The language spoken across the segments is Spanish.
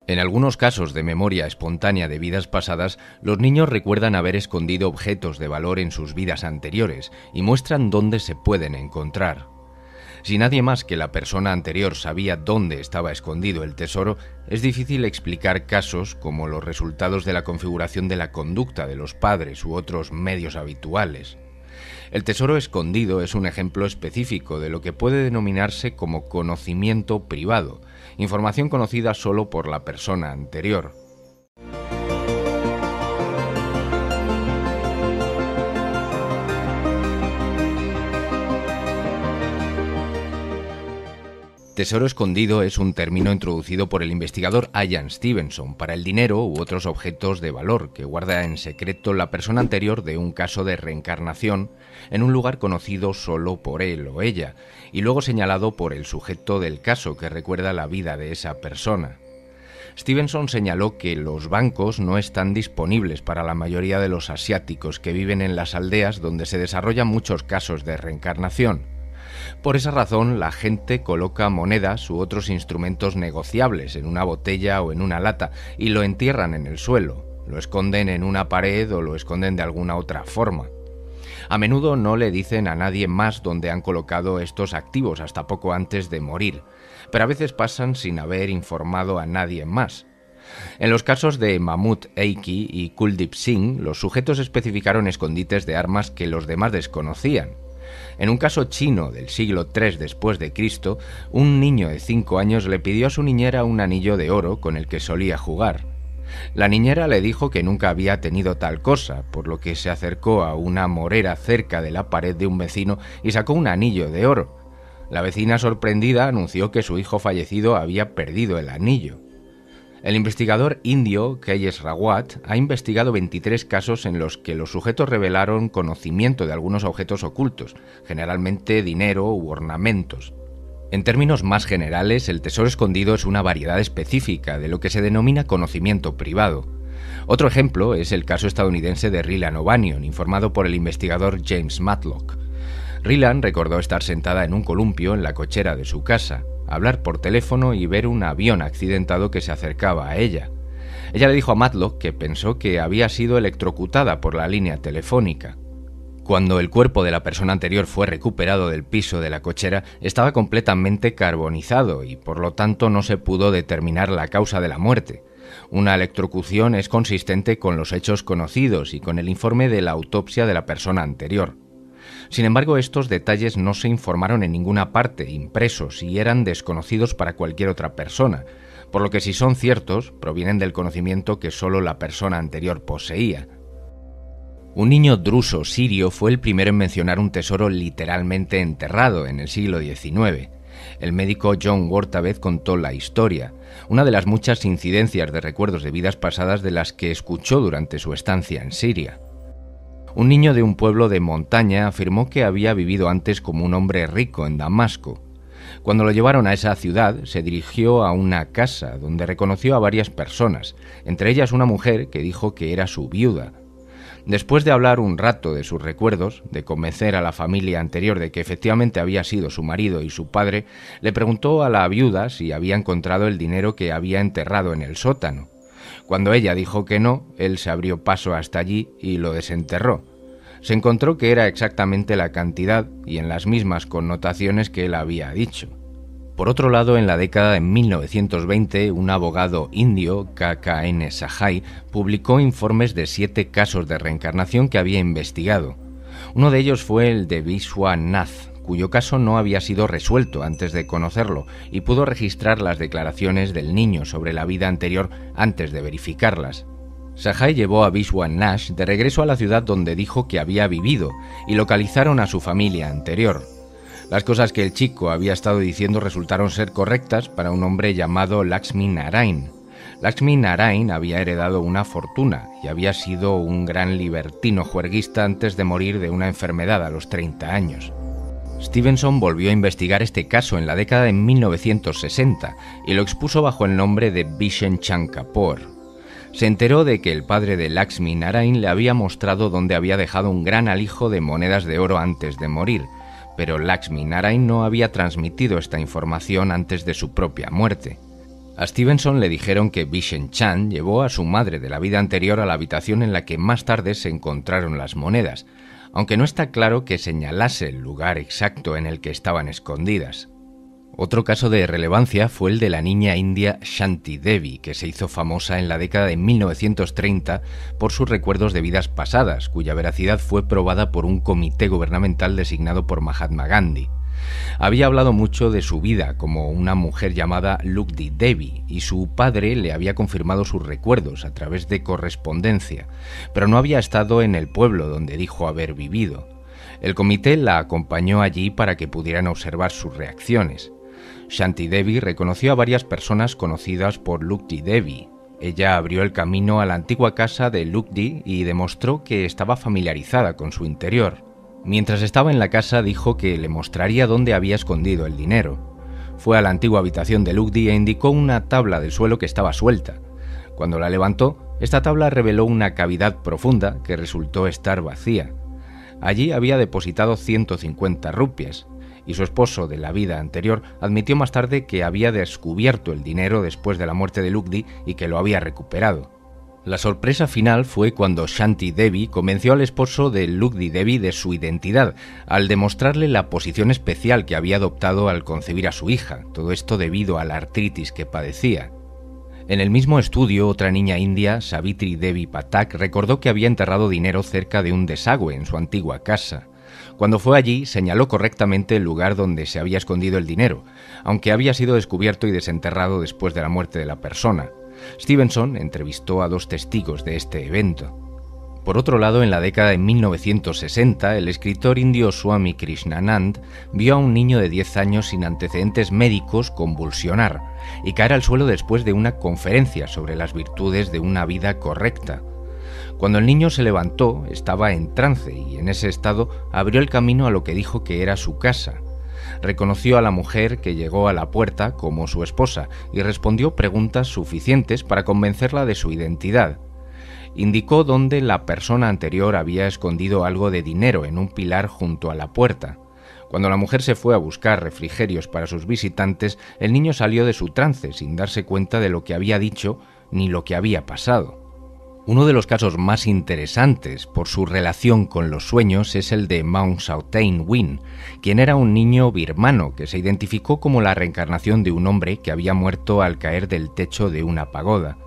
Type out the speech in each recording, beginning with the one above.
En algunos casos de memoria espontánea de vidas pasadas, los niños recuerdan haber escondido objetos de valor en sus vidas anteriores y muestran dónde se pueden encontrar. Si nadie más que la persona anterior sabía dónde estaba escondido el tesoro, es difícil explicar casos como los resultados de la configuración de la conducta de los padres u otros medios habituales. El tesoro escondido es un ejemplo específico de lo que puede denominarse como conocimiento privado, información conocida solo por la persona anterior. Tesoro escondido es un término introducido por el investigador Ian Stevenson para el dinero u otros objetos de valor que guarda en secreto la persona anterior de un caso de reencarnación en un lugar conocido solo por él o ella, y luego señalado por el sujeto del caso que recuerda la vida de esa persona. Stevenson señaló que los bancos no están disponibles para la mayoría de los asiáticos que viven en las aldeas donde se desarrollan muchos casos de reencarnación. Por esa razón, la gente coloca monedas u otros instrumentos negociables en una botella o en una lata y lo entierran en el suelo, lo esconden en una pared o lo esconden de alguna otra forma. A menudo no le dicen a nadie más dónde han colocado estos activos hasta poco antes de morir, pero a veces pasan sin haber informado a nadie más. En los casos de Mahmood Eiki y Kuldeep Singh, los sujetos especificaron escondites de armas que los demás desconocían. En un caso chino del siglo III después de Cristo, un niño de 5 años le pidió a su niñera un anillo de oro con el que solía jugar. La niñera le dijo que nunca había tenido tal cosa, por lo que se acercó a una morera cerca de la pared de un vecino y sacó un anillo de oro. La vecina, sorprendida, anunció que su hijo fallecido había perdido el anillo. El investigador indio Keyes Rawat ha investigado 23 casos en los que los sujetos revelaron conocimiento de algunos objetos ocultos, generalmente dinero u ornamentos. En términos más generales, el tesoro escondido es una variedad específica de lo que se denomina conocimiento privado. Otro ejemplo es el caso estadounidense de Rylan O'Banion, informado por el investigador James Matlock. Rylan recordó estar sentada en un columpio en la cochera de su casa, hablar por teléfono y ver un avión accidentado que se acercaba a ella. Ella le dijo a Matlock que pensó que había sido electrocutada por la línea telefónica. Cuando el cuerpo de la persona anterior fue recuperado del piso de la cochera, estaba completamente carbonizado y por lo tanto no se pudo determinar la causa de la muerte. Una electrocución es consistente con los hechos conocidos y con el informe de la autopsia de la persona anterior. Sin embargo, estos detalles no se informaron en ninguna parte, impresos, y eran desconocidos para cualquier otra persona, por lo que si son ciertos, provienen del conocimiento que solo la persona anterior poseía. Un niño druso sirio fue el primero en mencionar un tesoro literalmente enterrado en el siglo XIX. El médico John Wortabeth contó la historia, una de las muchas incidencias de recuerdos de vidas pasadas de las que escuchó durante su estancia en Siria. Un niño de un pueblo de montaña afirmó que había vivido antes como un hombre rico en Damasco. Cuando lo llevaron a esa ciudad, se dirigió a una casa donde reconoció a varias personas, entre ellas una mujer que dijo que era su viuda. Después de hablar un rato de sus recuerdos, de convencer a la familia anterior de que efectivamente había sido su marido y su padre, le preguntó a la viuda si había encontrado el dinero que había enterrado en el sótano. Cuando ella dijo que no, él se abrió paso hasta allí y lo desenterró. Se encontró que era exactamente la cantidad y en las mismas connotaciones que él había dicho. Por otro lado, en la década de 1920, un abogado indio, K.K.N. Sahai, publicó informes de 7 casos de reencarnación que había investigado. Uno de ellos fue el de Vishwanath, cuyo caso no había sido resuelto antes de conocerlo y pudo registrar las declaraciones del niño sobre la vida anterior antes de verificarlas. Sahai llevó a Vishwanath de regreso a la ciudad donde dijo que había vivido y localizaron a su familia anterior. Las cosas que el chico había estado diciendo resultaron ser correctas para un hombre llamado Lakshmi Narain. Lakshmi Narain había heredado una fortuna y había sido un gran libertino juerguista antes de morir de una enfermedad a los 30 años. Stevenson volvió a investigar este caso en la década de 1960 y lo expuso bajo el nombre de Bishen Chan Kapoor. Se enteró de que el padre de Lakshmi Narain le había mostrado dónde había dejado un gran alijo de monedas de oro antes de morir, pero Lakshmi Narain no había transmitido esta información antes de su propia muerte. A Stevenson le dijeron que Bishop Chan llevó a su madre de la vida anterior a la habitación en la que más tarde se encontraron las monedas, aunque no está claro que señalase el lugar exacto en el que estaban escondidas. Otro caso de relevancia fue el de la niña india Shanti Devi, que se hizo famosa en la década de 1930 por sus recuerdos de vidas pasadas, cuya veracidad fue probada por un comité gubernamental designado por Mahatma Gandhi. Había hablado mucho de su vida como una mujer llamada Lukdi Devi y su padre le había confirmado sus recuerdos a través de correspondencia, pero no había estado en el pueblo donde dijo haber vivido. El comité la acompañó allí para que pudieran observar sus reacciones. Shanti Devi reconoció a varias personas conocidas por Lukdi Devi. Ella abrió el camino a la antigua casa de Lukdi y demostró que estaba familiarizada con su interior. Mientras estaba en la casa dijo que le mostraría dónde había escondido el dinero. Fue a la antigua habitación de Lukdi e indicó una tabla del suelo que estaba suelta. Cuando la levantó, esta tabla reveló una cavidad profunda que resultó estar vacía. Allí había depositado 150 rupias, y su esposo de la vida anterior admitió más tarde que había descubierto el dinero después de la muerte de Lukdi y que lo había recuperado. La sorpresa final fue cuando Shanti Devi convenció al esposo de Lukdi Devi de su identidad, al demostrarle la posición especial que había adoptado al concebir a su hija, todo esto debido a la artritis que padecía. En el mismo estudio, otra niña india, Savitri Devi Pathak, recordó que había enterrado dinero cerca de un desagüe en su antigua casa. Cuando fue allí, señaló correctamente el lugar donde se había escondido el dinero, aunque había sido descubierto y desenterrado después de la muerte de la persona. Stevenson entrevistó a 2 testigos de este evento. Por otro lado, en la década de 1960, el escritor indio Swami Krishnanand vio a un niño de 10 años sin antecedentes médicos convulsionar y caer al suelo después de una conferencia sobre las virtudes de una vida correcta. Cuando el niño se levantó, estaba en trance y en ese estado abrió el camino a lo que dijo que era su casa. Reconoció a la mujer que llegó a la puerta como su esposa y respondió preguntas suficientes para convencerla de su identidad. Indicó dónde la persona anterior había escondido algo de dinero en un pilar junto a la puerta. Cuando la mujer se fue a buscar refrigerios para sus visitantes, el niño salió de su trance sin darse cuenta de lo que había dicho ni lo que había pasado. Uno de los casos más interesantes por su relación con los sueños es el de Maung Saotain Win, quien era un niño birmano que se identificó como la reencarnación de un hombre que había muerto al caer del techo de una pagoda.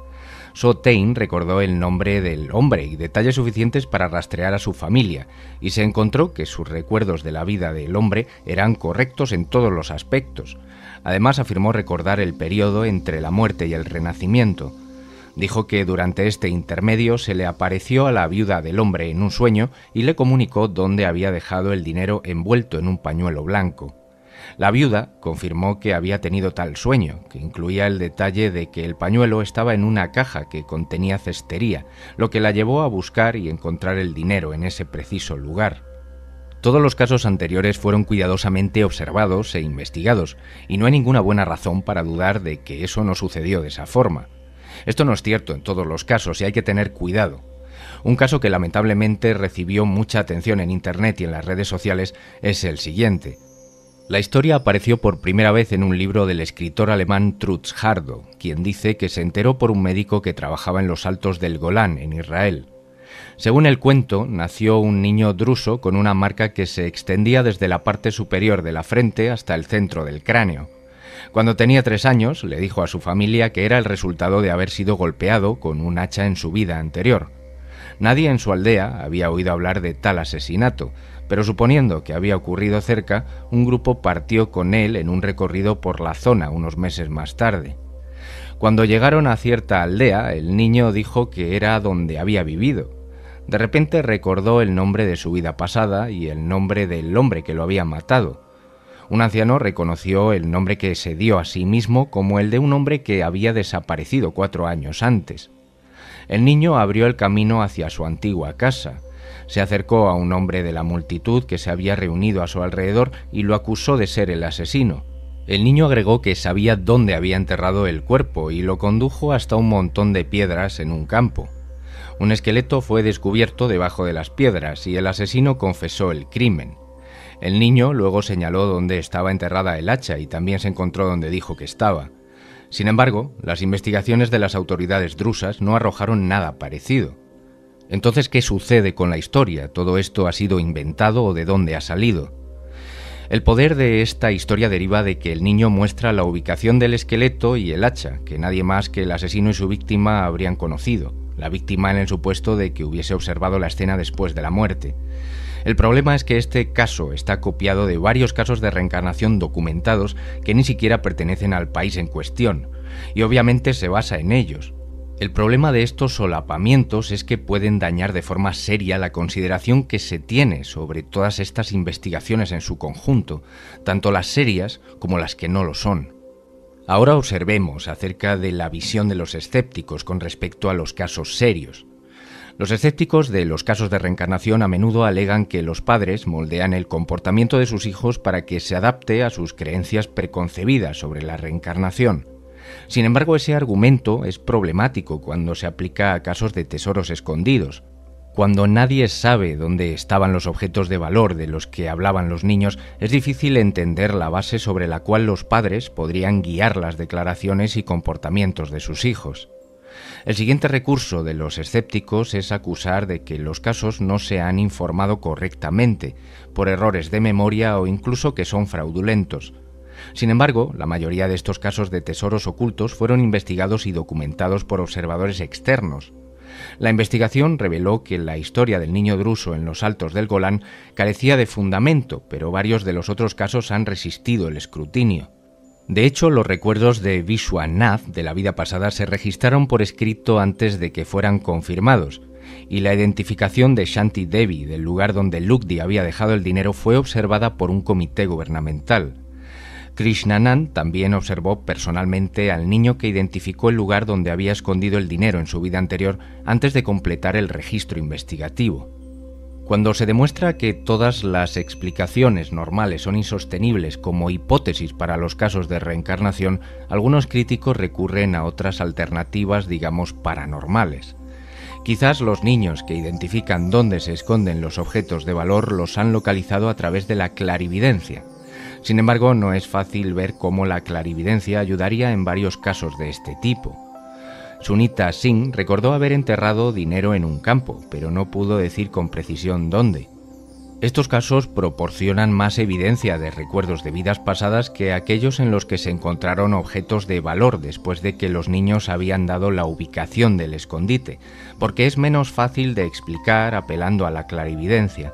Saotain recordó el nombre del hombre y detalles suficientes para rastrear a su familia, y se encontró que sus recuerdos de la vida del hombre eran correctos en todos los aspectos. Además, afirmó recordar el periodo entre la muerte y el renacimiento. Dijo que durante este intermedio se le apareció a la viuda del hombre en un sueño y le comunicó dónde había dejado el dinero envuelto en un pañuelo blanco. La viuda confirmó que había tenido tal sueño, que incluía el detalle de que el pañuelo estaba en una caja que contenía cestería, lo que la llevó a buscar y encontrar el dinero en ese preciso lugar. Todos los casos anteriores fueron cuidadosamente observados e investigados, y no hay ninguna buena razón para dudar de que eso no sucedió de esa forma. Esto no es cierto en todos los casos y hay que tener cuidado. Un caso que lamentablemente recibió mucha atención en Internet y en las redes sociales es el siguiente. La historia apareció por primera vez en un libro del escritor alemán Trutz Hardo, quien dice que se enteró por un médico que trabajaba en los altos del Golán, en Israel. Según el cuento, nació un niño druso con una marca que se extendía desde la parte superior de la frente hasta el centro del cráneo. Cuando tenía 3 años, le dijo a su familia que era el resultado de haber sido golpeado con un hacha en su vida anterior. Nadie en su aldea había oído hablar de tal asesinato, pero suponiendo que había ocurrido cerca, un grupo partió con él en un recorrido por la zona unos meses más tarde. Cuando llegaron a cierta aldea, el niño dijo que era donde había vivido. De repente recordó el nombre de su vida pasada y el nombre del hombre que lo había matado. Un anciano reconoció el nombre que se dio a sí mismo como el de un hombre que había desaparecido 4 años antes. El niño abrió el camino hacia su antigua casa. Se acercó a un hombre de la multitud que se había reunido a su alrededor y lo acusó de ser el asesino. El niño agregó que sabía dónde había enterrado el cuerpo y lo condujo hasta un montón de piedras en un campo. Un esqueleto fue descubierto debajo de las piedras y el asesino confesó el crimen. El niño luego señaló dónde estaba enterrada el hacha y también se encontró donde dijo que estaba. Sin embargo, las investigaciones de las autoridades drusas no arrojaron nada parecido. Entonces, ¿qué sucede con la historia? ¿Todo esto ha sido inventado o de dónde ha salido? El poder de esta historia deriva de que el niño muestra la ubicación del esqueleto y el hacha, que nadie más que el asesino y su víctima habrían conocido, la víctima en el supuesto de que hubiese observado la escena después de la muerte. El problema es que este caso está copiado de varios casos de reencarnación documentados que ni siquiera pertenecen al país en cuestión, y obviamente se basa en ellos. El problema de estos solapamientos es que pueden dañar de forma seria la consideración que se tiene sobre todas estas investigaciones en su conjunto, tanto las serias como las que no lo son. Ahora observemos acerca de la visión de los escépticos con respecto a los casos serios. Los escépticos de los casos de reencarnación a menudo alegan que los padres moldean el comportamiento de sus hijos para que se adapte a sus creencias preconcebidas sobre la reencarnación. Sin embargo, ese argumento es problemático cuando se aplica a casos de tesoros escondidos. Cuando nadie sabe dónde estaban los objetos de valor de los que hablaban los niños, es difícil entender la base sobre la cual los padres podrían guiar las declaraciones y comportamientos de sus hijos. El siguiente recurso de los escépticos es acusar de que los casos no se han informado correctamente, por errores de memoria o incluso que son fraudulentos. Sin embargo, la mayoría de estos casos de tesoros ocultos fueron investigados y documentados por observadores externos. La investigación reveló que la historia del niño druso en los altos del Golán carecía de fundamento, pero varios de los otros casos han resistido el escrutinio. De hecho, los recuerdos de Vishwanath de la vida pasada se registraron por escrito antes de que fueran confirmados, y la identificación de Shanti Devi del lugar donde Lukdi había dejado el dinero fue observada por un comité gubernamental. Krishnanand también observó personalmente al niño que identificó el lugar donde había escondido el dinero en su vida anterior antes de completar el registro investigativo. Cuando se demuestra que todas las explicaciones normales son insostenibles como hipótesis para los casos de reencarnación, algunos críticos recurren a otras alternativas, digamos, paranormales. Quizás los niños que identifican dónde se esconden los objetos de valor los han localizado a través de la clarividencia. Sin embargo, no es fácil ver cómo la clarividencia ayudaría en varios casos de este tipo. Sunita Singh recordó haber enterrado dinero en un campo, pero no pudo decir con precisión dónde. Estos casos proporcionan más evidencia de recuerdos de vidas pasadas que aquellos en los que se encontraron objetos de valor después de que los niños habían dado la ubicación del escondite, porque es menos fácil de explicar apelando a la clarividencia.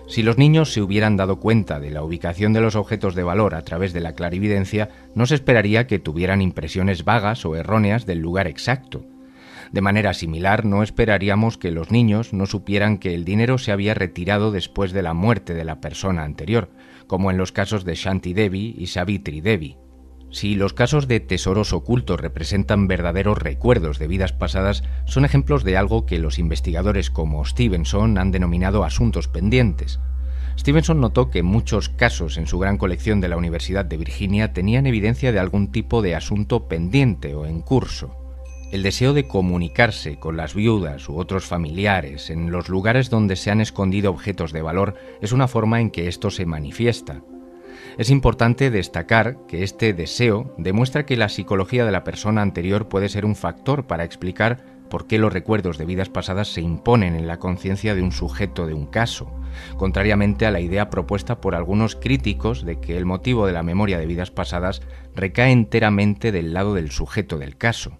Si los niños se hubieran dado cuenta de la ubicación de los objetos de valor a través de la clarividencia, no se esperaría que tuvieran impresiones vagas o erróneas del lugar exacto. De manera similar, no esperaríamos que los niños no supieran que el dinero se había retirado después de la muerte de la persona anterior, como en los casos de Shanti Devi y Savitri Devi. Si los casos de tesoros ocultos representan verdaderos recuerdos de vidas pasadas, son ejemplos de algo que los investigadores como Stevenson han denominado asuntos pendientes. Stevenson notó que muchos casos en su gran colección de la Universidad de Virginia tenían evidencia de algún tipo de asunto pendiente o en curso. El deseo de comunicarse con las viudas u otros familiares en los lugares donde se han escondido objetos de valor es una forma en que esto se manifiesta. Es importante destacar que este deseo demuestra que la psicología de la persona anterior puede ser un factor para explicar por qué los recuerdos de vidas pasadas se imponen en la conciencia de un sujeto de un caso, contrariamente a la idea propuesta por algunos críticos de que el motivo de la memoria de vidas pasadas recae enteramente del lado del sujeto del caso.